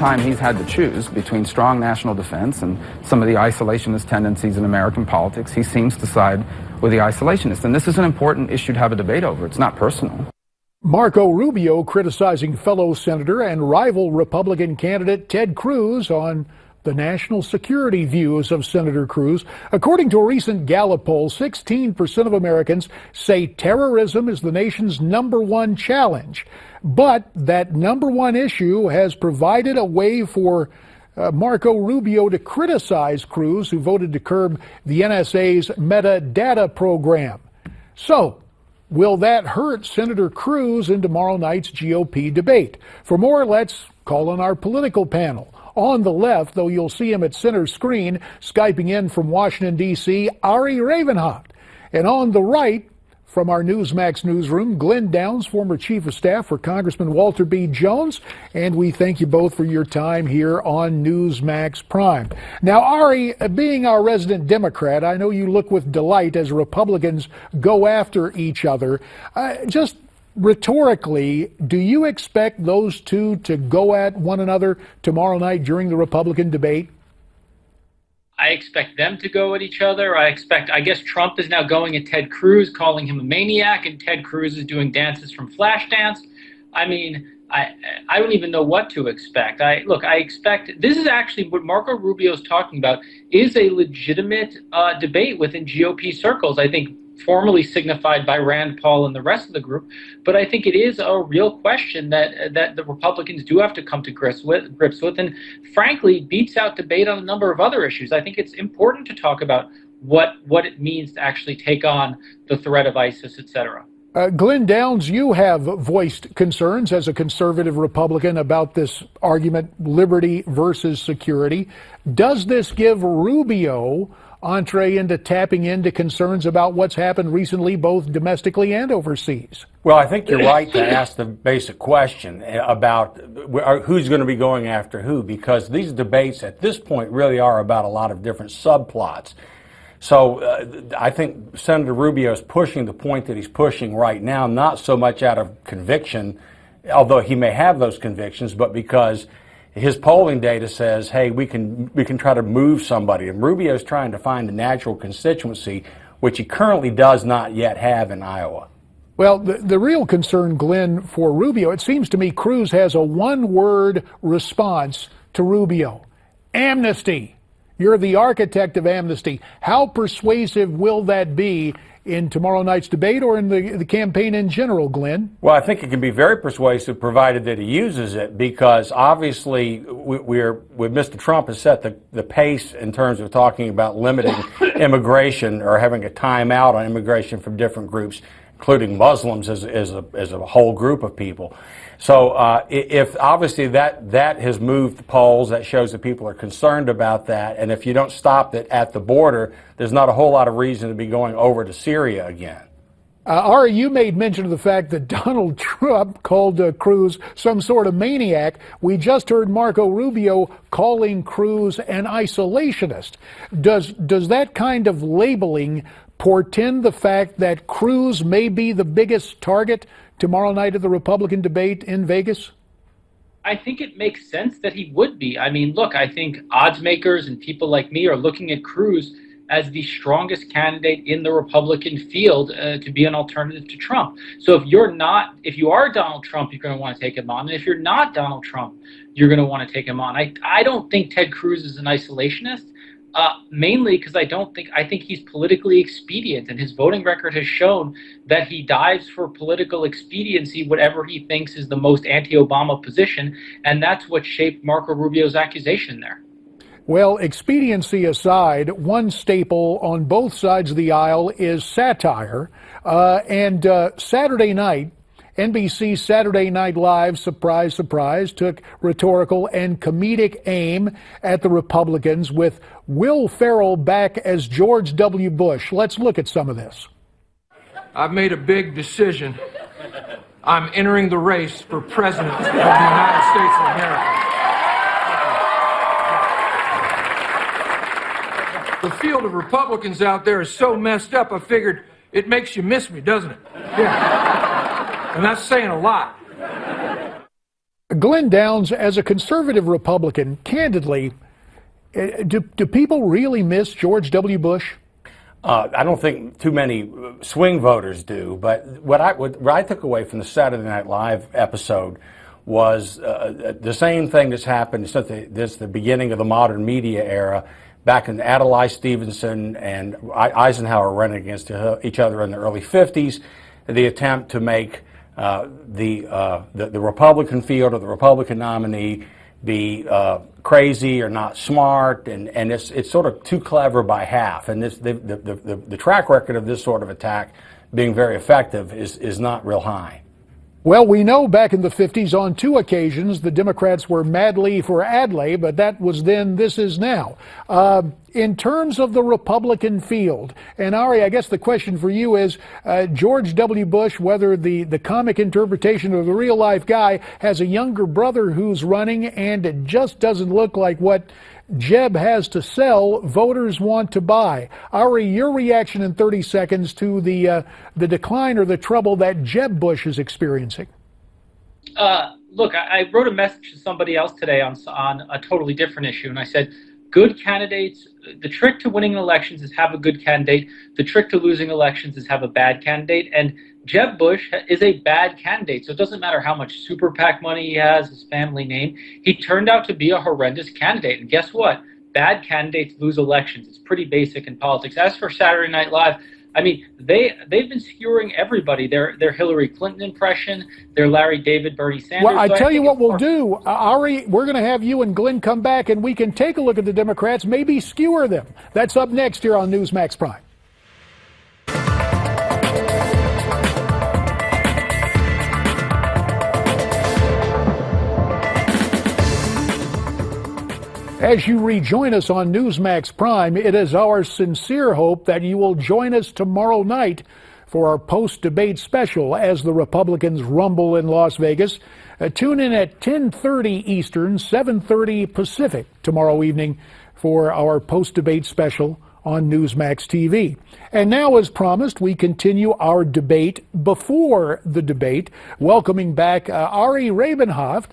time he's had to choose between strong national defense and some of the isolationist tendencies in American politics, he seems to side with the isolationists. And this is an important issue to have a debate over. It's not personal. Marco Rubio criticizing fellow senator and rival Republican candidate Ted Cruz on the national security views of Senator Cruz. According to a recent Gallup poll, 16% of Americans say terrorism is the nation's #1 challenge. But that #1 issue has provided a way for Marco Rubio to criticize Cruz, who voted to curb the NSA's metadata program. So, will that hurt Senator Cruz in tomorrow night's GOP debate? For more, let's call on our political panel. On the left, though you'll see him at center screen, Skyping in from Washington, D.C., Ari Rabin-Havt. And on the right, from our Newsmax newsroom, Glen Downs, former Chief of Staff for Congressman Walter B. Jones. And we thank you both for your time here on Newsmax Prime. Now, Ari, being our resident Democrat, I know you look with delight as Republicans go after each other. Just rhetorically, do you expect those two to go at one another tomorrow night during the Republican debate? I expect them to go at each other. I guess Trump is now going at Ted Cruz, calling him a maniac, and Ted Cruz is doing dances from Flashdance. I mean, I don't even know what to expect. I expect this is actually what Marco Rubio is talking about is a legitimate debate within GOP circles. I think formally signified by Rand Paul and the rest of the group, but I think it is a real question that the Republicans do have to come to grips with, and frankly beats out debate on a number of other issues. I think it's important to talk about what it means to actually take on the threat of ISIS, etc. Glen Downs, you have voiced concerns as a conservative Republican about this argument, liberty versus security. Does this give Rubio entree into tapping into concerns about what's happened recently, both domestically and overseas? Well, I think you're right to ask the basic question about who's going to be going after who, because these debates at this point really are about a lot of different subplots. So I think Senator Rubio is pushing the point that he's pushing right now, not so much out of conviction, although he may have those convictions, but because his polling data says, hey, we can try to move somebody. And Rubio's trying to find a natural constituency, which he currently does not yet have in Iowa. Well, the real concern, Glenn, for Rubio, it seems to me Cruz has a one-word response to Rubio: amnesty. You're the architect of amnesty. How persuasive will that be in tomorrow night's debate or in the campaign in general, Glenn? Well, I think it can be very persuasive provided that he uses it, because obviously with Mr. Trump has set the pace in terms of talking about limiting immigration or having a timeout on immigration from different groups, including Muslims as a whole group of people. So if obviously that has moved the polls, that shows that people are concerned about that. And if you don't stop it at the border, there's not a whole lot of reason to be going over to Syria again. Ari, you made mention of the fact that Donald Trump called Cruz some sort of maniac. We just heard Marco Rubio calling Cruz an isolationist. Does that kind of labeling portend the fact that Cruz may be the biggest target tomorrow night at the Republican debate in Vegas? I think it makes sense that he would be. I mean, look, I think odds makers and people like me are looking at Cruz as the strongest candidate in the Republican field to be an alternative to Trump. So if you are Donald Trump, you're going to want to take him on. And if you're not Donald Trump, you're going to want to take him on. I don't think Ted Cruz is an isolationist. Mainly because I think he's politically expedient, and his voting record has shown that he dives for political expediency, whatever he thinks is the most anti-Obama position, and that's what shaped Marco Rubio's accusation there. Well, expediency aside, one staple on both sides of the aisle is satire, and Saturday night, NBC's Saturday Night Live, surprise, surprise, took rhetorical and comedic aim at the Republicans with Will Ferrell back as George W. Bush. Let's look at some of this. I've made a big decision. I'm entering the race for President of the United States of America. The field of Republicans out there is so messed up, I figured it makes you miss me, doesn't it? Yeah. And that's saying a lot. Glen Downs, as a conservative Republican, candidly, do people really miss George W. Bush? I don't think too many swing voters do, but what I took away from the Saturday Night Live episode was the same thing that's happened since the beginning of the modern media era. Back in Adlai Stevenson and Eisenhower running against each other in the early 50s, the attempt to make the Republican field or the Republican nominee be crazy or not smart, and it's sort of too clever by half. And the track record of this sort of attack being very effective is not real high. Well, we know back in the 50s on 2 occasions the Democrats were madly for Adlai, but that was then, this is now. In terms of the Republican field, and Ari, I guess the question for you is, George W. Bush, whether the comic interpretation of the real life guy, has a younger brother who's running, and it just doesn't look like what Jeb has to sell, voters want to buy. Ari, your reaction in 30 seconds to the decline or the trouble that Jeb Bush is experiencing. Look, I wrote a message to somebody else today on a totally different issue, and I said, good candidates, the trick to winning elections is have a good candidate. The trick to losing elections is have a bad candidate. And Jeb Bush is a bad candidate, so it doesn't matter how much super PAC money he has, his family name. He turned out to be a horrendous candidate. And guess what? Bad candidates lose elections. It's pretty basic in politics. As for Saturday Night Live, I mean, they've been skewering everybody. Their Hillary Clinton impression, their Larry David, Bernie Sanders. Well, I tell you what we'll do, Ari, we're going to have you and Glenn come back, and we can take a look at the Democrats, maybe skewer them. That's up next here on Newsmax Prime. As you rejoin us on Newsmax Prime, it is our sincere hope that you will join us tomorrow night for our post-debate special as the Republicans rumble in Las Vegas. Tune in at 10:30 Eastern, 7:30 Pacific tomorrow evening for our post-debate special on Newsmax TV. And now, as promised, we continue our debate before the debate, welcoming back Ari Rabin-Havt,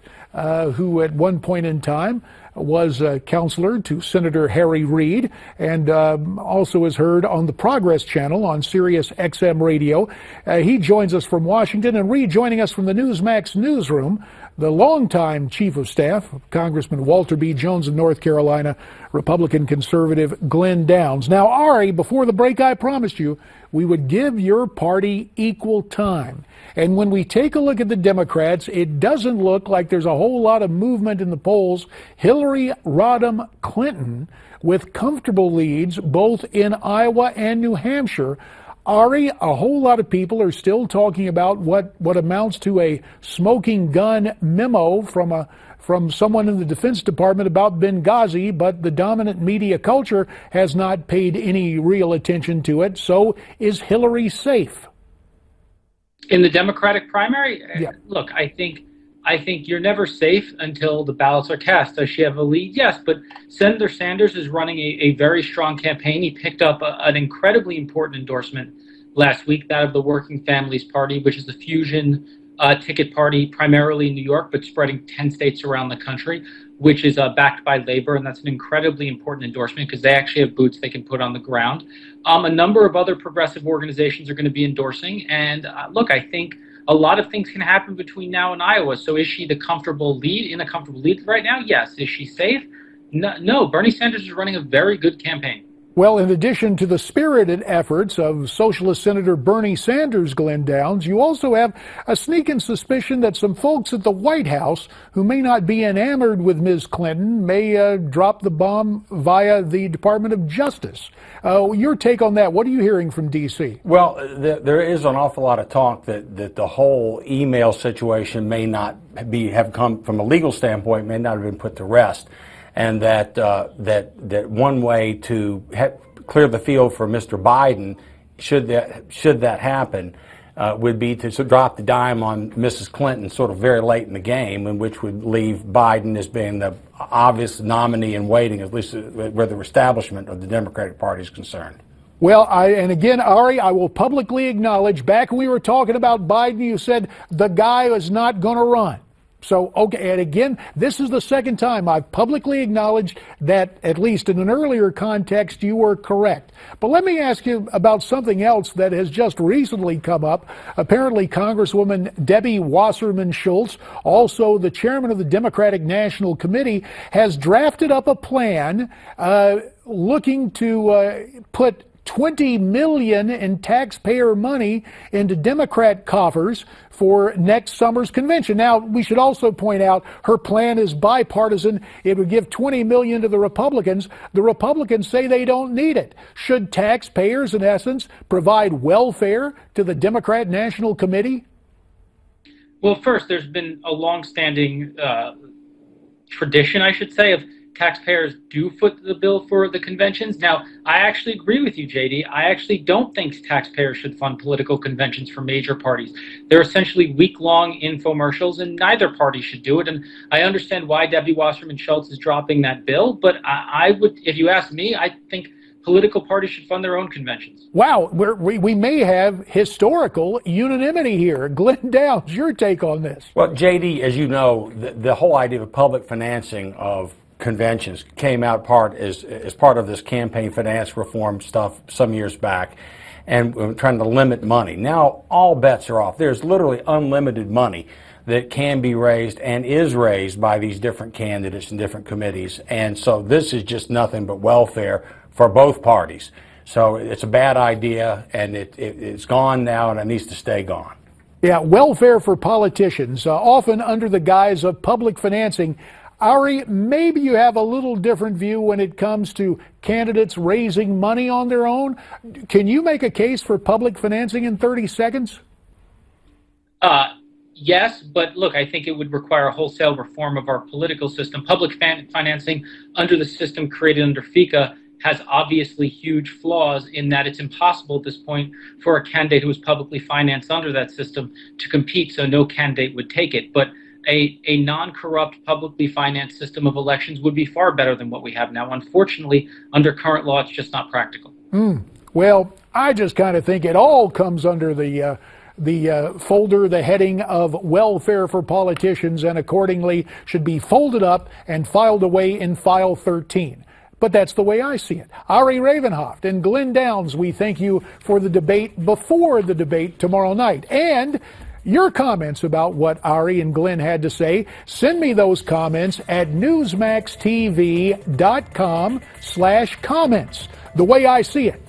who at one point in time was a counselor to Senator Harry Reid, and also is heard on the Progress Channel on Sirius XM Radio. He joins us from Washington, and rejoining us from the Newsmax newsroom, the longtime Chief of Staff, Congressman Walter B. Jones of North Carolina, Republican conservative Glen Downs. Now, Ari, before the break, I promised you we would give your party equal time. And when we take a look at the Democrats, it doesn't look like there's a whole lot of movement in the polls. Hillary Rodham Clinton with comfortable leads both in Iowa and New Hampshire. Ari, a whole lot of people are still talking about what amounts to a smoking gun memo from someone in the Defense Department about Benghazi, but the dominant media culture has not paid any real attention to it. So is Hillary safe? In the Democratic primary? Yeah. Look, I think you're never safe until the ballots are cast. Does she have a lead? Yes, but Senator Sanders is running a very strong campaign. He picked up an incredibly important endorsement last week, that of the Working Families Party, which is the fusion ticket party primarily in New York, but spreading 10 states around the country, which is backed by labor. And that's an incredibly important endorsement because they actually have boots they can put on the ground. A number of other progressive organizations are going to be endorsing. And look, I think a lot of things can happen between now and Iowa. So is she the comfortable lead right now? Yes. Is she safe? No. Bernie Sanders is running a very good campaign. Well, in addition to the spirited efforts of Socialist Senator Bernie Sanders, Glen Downs, you also have a sneaking suspicion that some folks at the White House who may not be enamored with Ms. Clinton may drop the bomb via the Department of Justice. Your take on that? What are you hearing from D.C.? Well, there is an awful lot of talk that the whole email situation may not have come from a legal standpoint, may not have been put to rest. And that one way to clear the field for Mr. Biden, should that happen, would be to drop the dime on Mrs. Clinton sort of very late in the game, and which would leave Biden as being the obvious nominee in waiting, at least where the establishment of the Democratic Party is concerned. Well, and again, Ari, I will publicly acknowledge, back when we were talking about Biden, you said the guy is not going to run. So, okay, and again, this is the second time I've publicly acknowledged that, at least in an earlier context, you were correct. But let me ask you about something else that has just recently come up. Apparently, Congresswoman Debbie Wasserman Schultz, also the chairman of the Democratic National Committee, has drafted up a plan looking to put $20 million in taxpayer money into Democrat coffers for next summer's convention. Now, we should also point out her plan is bipartisan. It would give $20 million to the Republicans. The Republicans say they don't need it. Should taxpayers, in essence, provide welfare to the Democrat National Committee? Well, first, there's been a longstanding tradition, I should say, of taxpayers do foot the bill for the conventions. Now, I actually agree with you, JD. I actually don't think taxpayers should fund political conventions for major parties. They're essentially week-long infomercials, and neither party should do it. And I understand why Debbie Wasserman Schultz is dropping that bill, but I would, if you ask me, I think political parties should fund their own conventions. Wow, we may have historical unanimity here. Glen Downs, your take on this? Well, JD, as you know, the whole idea of public financing of conventions came out as part of this campaign finance reform stuff some years back, and we're trying to limit money. Now all bets are off. There's literally unlimited money that can be raised and is raised by these different candidates and different committees, and so this is just nothing but welfare for both parties. So it's a bad idea, and it's gone now, and it needs to stay gone. Yeah, welfare for politicians, often under the guise of public financing. Ari, maybe you have a little different view when it comes to candidates raising money on their own. Can you make a case for public financing in 30 seconds? Yes, but look, I think it would require a wholesale reform of our political system. Public financing under the system created under FICA has obviously huge flaws in that it's impossible at this point for a candidate who is publicly financed under that system to compete, so no candidate would take it. But a non-corrupt, publicly financed system of elections would be far better than what we have now. Unfortunately, under current law, it's just not practical. Well, I just kind of think it all comes under the folder, the heading of welfare for politicians, and accordingly should be folded up and filed away in File 13. But that's the way I see it. Ari Rabin-Havt and Glen Downs, we thank you for the debate before the debate tomorrow night. And your comments about what Ari and Glen had to say, send me those comments at newsmaxtv.com/comments. The way I see it.